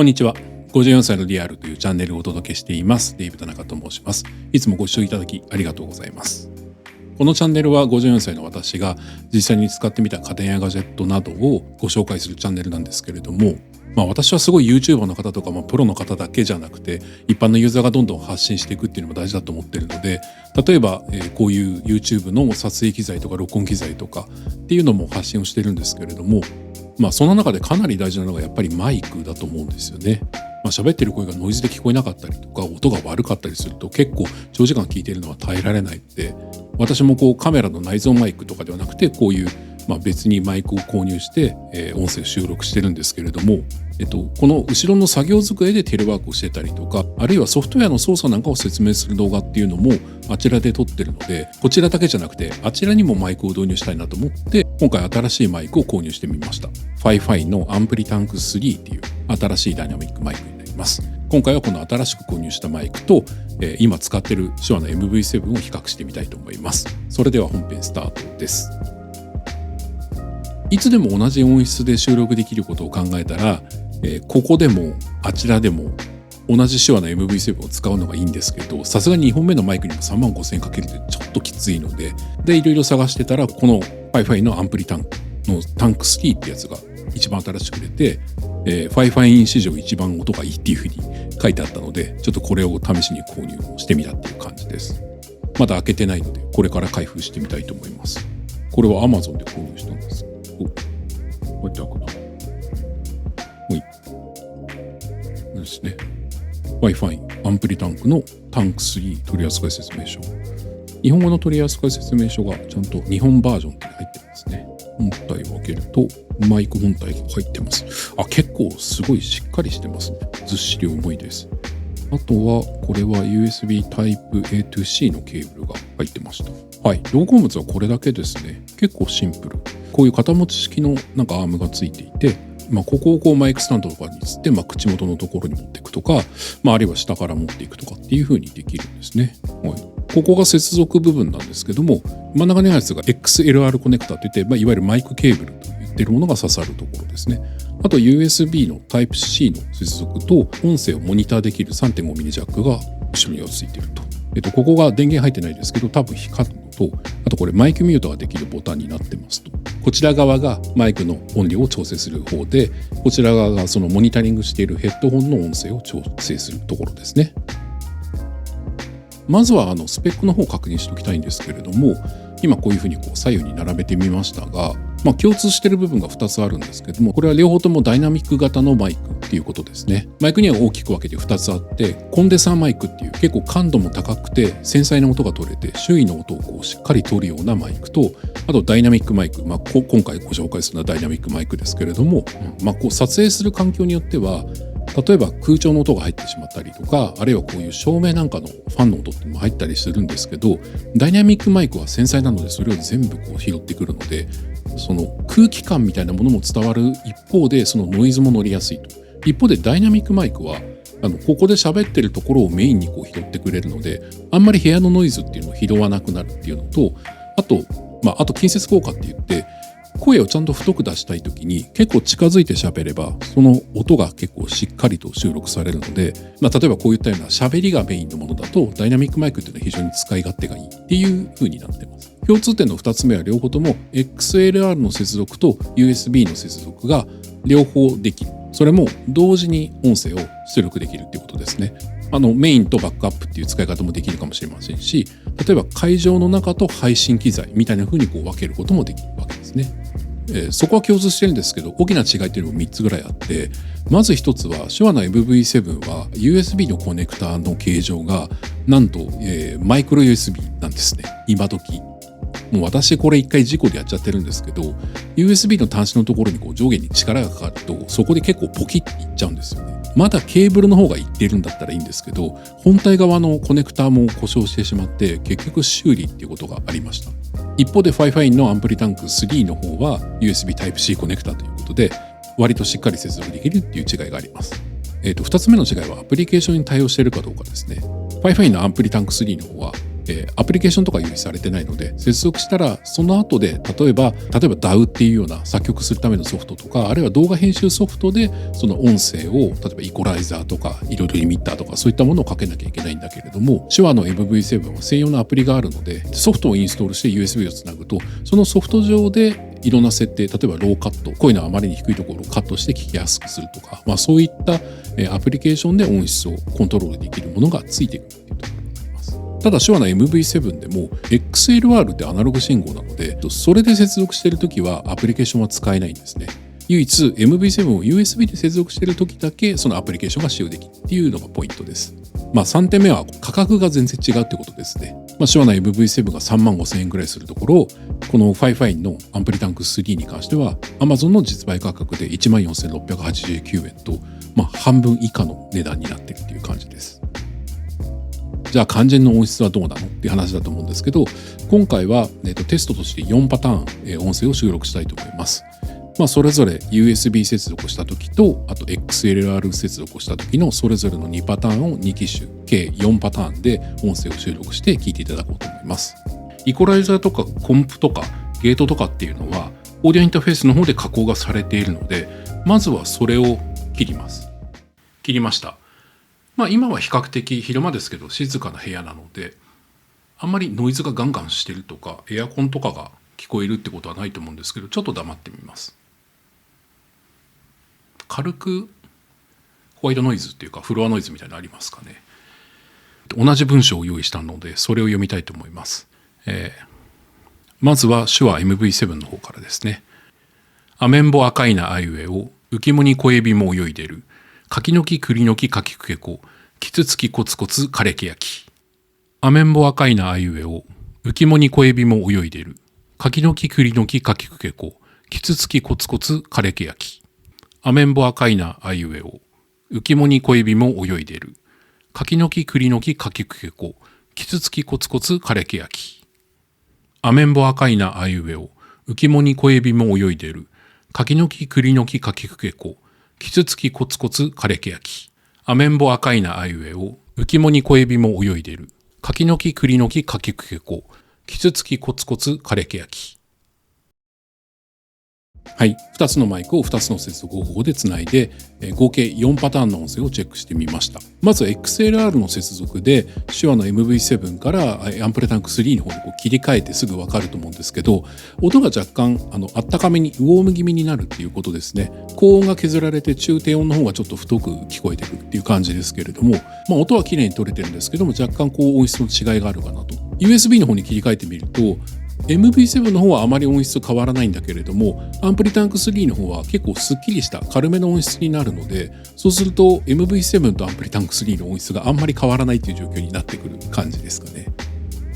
こんにちは。54歳のリアルというチャンネルをお届けしています。デイブ田中と申します。いつもご視聴いただきありがとうございます。このチャンネルは54歳の私が実際に使ってみた家電やガジェットなどをご紹介するチャンネルなんですけれども、私はすごい YouTuber の方とか、プロの方だけじゃなくて一般のユーザーがどんどん発信していくっていうのも大事だと思っているので、例えば、こういう YouTube の撮影機材とか録音機材とかっていうのも発信をしてるんですけれども、その中でかなり大事なのがやっぱりマイクだと思うんですよね。喋ってる声がノイズで聞こえなかったりとか音が悪かったりすると結構長時間聞いているのは耐えられないので、私もカメラの内蔵マイクとかではなくてこういう別にマイクを購入して音声を収録してるんですけれども、この後ろの作業机でテレワークをしてたりとか、あるいはソフトウェアの操作なんかを説明する動画っていうのもあちらで撮ってるので、こちらだけじゃなくてあちらにもマイクを導入したいなと思って今回新しいマイクを購入してみました。FiFiのアンプリタンク3っていう新しいダイナミックマイクになります。今回はこの新しく購入したマイクと、今使ってる手話の MV7 を比較してみたいと思います。それでは本編スタートです。いつでも同じ音質で収録できることを考えたら、ここでもあちらでも同じ手話の MV7 を使うのがいいんですけど、さすがに2本目のマイクにも35,000円かけるってちょっときついので、いろいろ探してたらこの FiFi のアンプリタンクのタンク3ってやつが一番新しく出て、FiFi イン史上一番音がいいっていう風に書いてあったので、ちょっとこれを試しに購入してみたっていう感じです。まだ開けてないのでこれから開封してみたいと思います。これは Amazon で購入したんです。こうやって開くな。ですね。FiFi アンプリタンクのタンク3取扱説明書。日本語の取扱説明書がちゃんと日本バージョンって入ってますね。本体を開けるとマイク本体が入ってます。結構すごいしっかりしてますね。ずっしり重いです。あとはこれは USB Type A to C のケーブルが入ってました。同梱物はこれだけですね。結構シンプル。こういう肩持ち式のアームがついていて、ここをマイクスタンドとかにつって、口元のところに持っていくとか、あるいは下から持っていくとかっていう風にできるんですね。ここが接続部分なんですけども、真ん中にあるやつが XLR コネクタといって、いわゆるマイクケーブルと言ってるものが刺さるところですね。あと USB の Type-C の接続と音声をモニターできる 3.5mm ジャックが後ろにはついていると。ここが電源入ってないですけど、多分光るのと、あとこれマイクミュートができるボタンになってますと。こちら側がマイクの音量を調整する方で、こちら側がそのモニタリングしているヘッドホンの音声を調整するところですね。まずはスペックの方を確認しておきたいんですけれども、今こういうふうに左右に並べてみましたが、共通している部分が2つあるんですけども、これは両方ともダイナミック型のマイクっていうことですね。マイクには大きく分けて2つあって、コンデンサーマイクっていう結構感度も高くて繊細な音が取れて周囲の音をしっかり取るようなマイクと、あとダイナミックマイク、今回ご紹介するのはダイナミックマイクですけれども、撮影する環境によっては例えば空調の音が入ってしまったりとか、あるいはこういう照明なんかのファンの音っていうのも入ったりするんですけど、ダイナミックマイクは繊細なのでそれを全部拾ってくるので、その空気感みたいなものも伝わる一方で、そのノイズも乗りやすいと。一方でダイナミックマイクはここで喋ってるところをメインに拾ってくれるので、あんまり部屋のノイズっていうのを拾わなくなるっていうのと、あと近接効果って言って声をちゃんと太く出したいときに結構近づいて喋ればその音が結構しっかりと収録されるので、例えばこういったような喋りがメインのものだとダイナミックマイクっていうのは非常に使い勝手がいいっていう風になってます。共通点の2つ目は両方とも XLR の接続と USB の接続が両方できる。それも同時に音声を出力できるっていうことですね。メインとバックアップっていう使い方もできるかもしれませんし、例えば会場の中と配信機材みたいな風に分けることもできるわけですね。そこは共通してるんですけど、大きな違いっていうのも3つぐらいあって、まず1つは手話の MV7 は USB のコネクタの形状がなんと、マイクロ USB なんですね。今時もう私これ一回事故でやっちゃってるんですけど、 USB の端子のところに上下に力がかかるとそこで結構ポキッていっちゃうんですよね。まだケーブルの方がいっているんだったらいいんですけど、本体側のコネクターも故障してしまって結局修理っていうことがありました。一方で FiFi のアンプリタンク3の方は USB Type-C コネクタということで割としっかり接続できるっていう違いがあります。2つ目の違いはアプリケーションに対応しているかどうかですね。FiFi のアンプリタンク3の方はアプリケーションとか用意されてないので、接続したらその後で例えば DAW っていうような作曲するためのソフトとか、あるいは動画編集ソフトでその音声を例えばイコライザーとかいろいろリミッターとかそういったものをかけなきゃいけないんだけれども、手話の MV7 は専用のアプリがあるので、ソフトをインストールして USB をつなぐと、そのソフト上でいろんな設定、例えばローカット、声のあまりに低いところをカットして聞きやすくするとか、そういったアプリケーションで音質をコントロールできるものがついてくるというところになります。ただ手話の MV7 でも XLR ってアナログ信号なので、それで接続しているときはアプリケーションは使えないんですね。唯一 MV7 を USB で接続しているときだけそのアプリケーションが使用できるっていうのがポイントです。3点目は価格が全然違うってことですね。手話の MV7 が35,000円くらいするところ、このファイファインのアンプリタンク3に関しては Amazon の実売価格で 14,689 円と、半分以下の値段になっているという感じです。じゃあ肝心の音質はどうなのっていう話だと思うんですけど、今回は、テストとして4パターン、音声を収録したいと思います。それぞれ USB 接続をした時と、あと XLR 接続をした時のそれぞれの2パターンを2機種、計4パターンで音声を収録して聞いていただこうと思います。イコライザーとかコンプとかゲートとかっていうのはオーディオインターフェースの方で加工がされているので、まずはそれを切ります。切りました。今は比較的昼間ですけど静かな部屋なので、あんまりノイズがガンガンしてるとかエアコンとかが聞こえるってことはないと思うんですけど、ちょっと黙ってみます。軽くホワイトノイズっていうかフロアノイズみたいなのありますかね。同じ文章を用意したのでそれを読みたいと思います。まずは手話 MV7 の方からですね。アメンボ赤いなあいうえお、浮もに小エビも泳いでる。柿の木栗の木かきくけこ、キツツキコツコツ枯れけやき。アメンボ赤いなあいうえお、浮もに小エビも泳いでる。柿の木栗の木かきくけこ、キツツキコツコツ枯れけやき。アメンボ赤いなあいうえお、浮もに小エビも泳いでる。柿の木栗の木かきくけこ、キツツキコツコツ枯れけやき。アメンボ赤いなあいうえお、浮もに小エビも泳いでる。柿の木栗の木かきくけこ、キツツキコツコツ枯れけやき。アメンボ赤いなあいうえお、浮もに小エビも泳いでる。柿の木栗の木かきくけこ、キツツキコツコツ枯れけやき。はい、2つのマイクを2つの接続方法でつないで、合計4パターンの音声をチェックしてみました。まずは XLR の接続で手話の MV7 からアンプレタンク3の方に切り替えてすぐ分かると思うんですけど、音が若干あったかめにウォーム気味になるっていうことですね。高音が削られて中低音の方がちょっと太く聞こえてくるっていう感じですけれども、音は綺麗に取れてるんですけども、若干音質の違いがあるかなと。 USB の方に切り替えてみるとMV7 の方はあまり音質変わらないんだけれども、アンプリタンク3の方は結構すっきりした軽めの音質になるので、そうすると MV7 とアンプリタンク3の音質があんまり変わらないという状況になってくる感じですかね。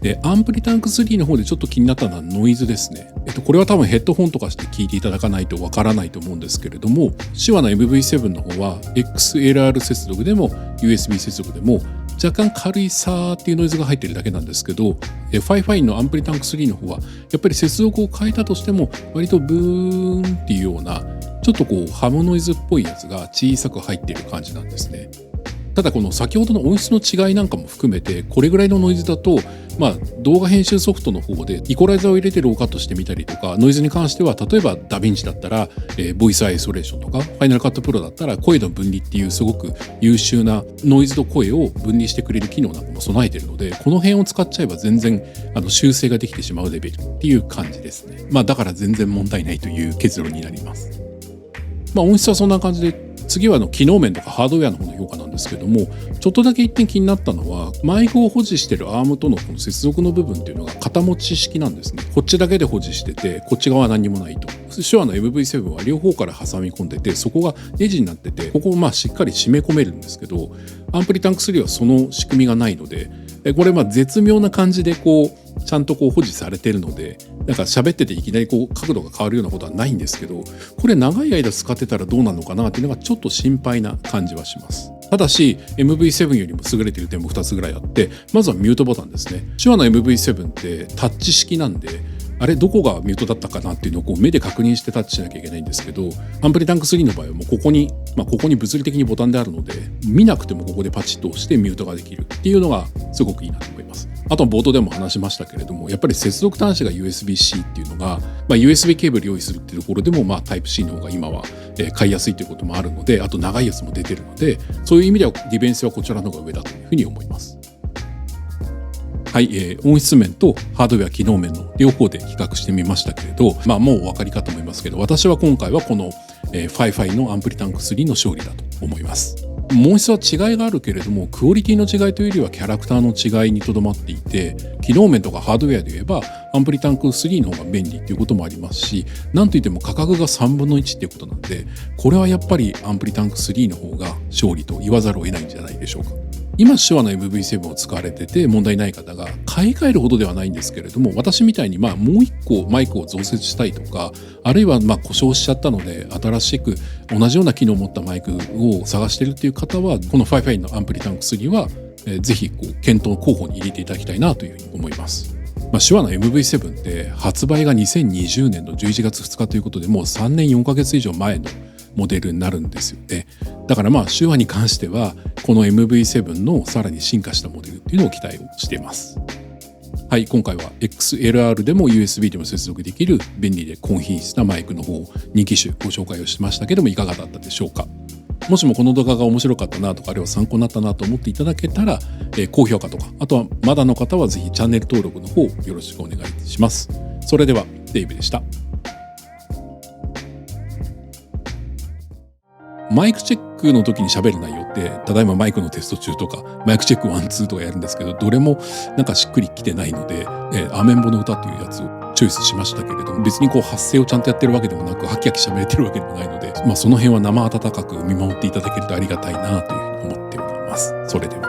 で、アンプリタンク3の方でちょっと気になったのはノイズですね。これは多分ヘッドホンとかして聞いていただかないとわからないと思うんですけれども、手話の MV7 の方は XLR 接続でも USB 接続でも若干軽いサーっていうノイズが入ってるだけなんですけど、ファイファインのアンプリタンク3の方はやっぱり接続を変えたとしても割とブーンっていうようなちょっとハムノイズっぽいやつが小さく入っている感じなんですね。ただこの先ほどの音質の違いなんかも含めてこれぐらいのノイズだと、動画編集ソフトの方でイコライザーを入れてローカットしてみたりとか、ノイズに関しては例えばダヴィンチだったら、ボイスアイソレーションとか、ファイナルカットプロだったら声の分離っていうすごく優秀なノイズと声を分離してくれる機能なんかも備えているので、この辺を使っちゃえば全然修正ができてしまうレベルっていう感じですね。だから全然問題ないという結論になります。音質はそんな感じで、次は機能面とかハードウェアの方の評価なんですけども、ちょっとだけ一点気になったのはマイクを保持しているアームとのこの接続の部分っていうのが肩持ち式なんですね。こっちだけで保持しててこっち側は何にもないと。手話の MV7 は両方から挟み込んでて、そこがネジになってて、ここをしっかり締め込めるんですけど、アンプリタンク3はその仕組みがないので、これ絶妙な感じでちゃんと保持されてるので、なんか喋ってていきなり角度が変わるようなことはないんですけど、これ長い間使ってたらどうなるのかなっていうのがちょっと心配な感じはします。ただし MV7 よりも優れている点も2つぐらいあって、まずはミュートボタンですね。手話の MV7 ってタッチ式なんで、あれどこがミュートだったかなっていうのを目で確認してタッチしなきゃいけないんですけど、アンプリタンク3の場合はもうここに物理的にボタンであるので、見なくてもここでパチッと押してミュートができるっていうのがすごくいいなと思います。あとは冒頭でも話しましたけれども、やっぱり接続端子が USB-C っていうのが、USB ケーブル用意するっていうところでも、Type-C の方が今は買いやすいということもあるので、あと長いやつも出てるので、そういう意味では利便性はこちらの方が上だというふうに思います。はい、音質面とハードウェア機能面の両方で比較してみましたけれど、もうお分かりかと思いますけど、私は今回はこの、FiFi のアンプリタンク3の勝利だと思います。音質は違いがあるけれども、クオリティの違いというよりはキャラクターの違いにとどまっていて、機能面とかハードウェアで言えばアンプリタンク3の方が便利ということもありますし、なんといっても価格が3分の1っていうことなんで、これはやっぱりアンプリタンク3の方が勝利と言わざるを得ないんじゃないでしょうか。今手話の MV7 を使われてて問題ない方が買い替えるほどではないんですけれども、私みたいにもう一個マイクを増設したいとか、あるいは故障しちゃったので新しく同じような機能を持ったマイクを探しているっていう方は、この FiFi のアンプリタンク3はぜひ検討候補に入れていただきたいなというふうに思います。手話の MV7 って発売が2020年の11月2日ということで、もう3年4ヶ月以上前のモデルになるんですよね。だから手話に関してはこの MV7 のさらに進化したモデルっていうのを期待をしています。はい、今回は XLR でも USB でも接続できる便利で高品質なマイクの方2機種ご紹介をしましたけども、いかがだったでしょうか。もしもこの動画が面白かったなとか、あるいは参考になったなと思っていただけたら、高評価とか、あとはまだの方はぜひチャンネル登録の方よろしくお願いします。それではデイブでした。マイクチェックの時に喋る内容って、ただいまマイクのテスト中とかマイクチェック1、2とかやるんですけど、どれもしっくりきてないので、アメンボの歌というやつをチョイスしましたけれども、別に発声をちゃんとやってるわけでもなく、ハキハキ喋れてるわけでもないので、その辺は生温かく見守っていただけるとありがたいなというふうに思っております。それでは。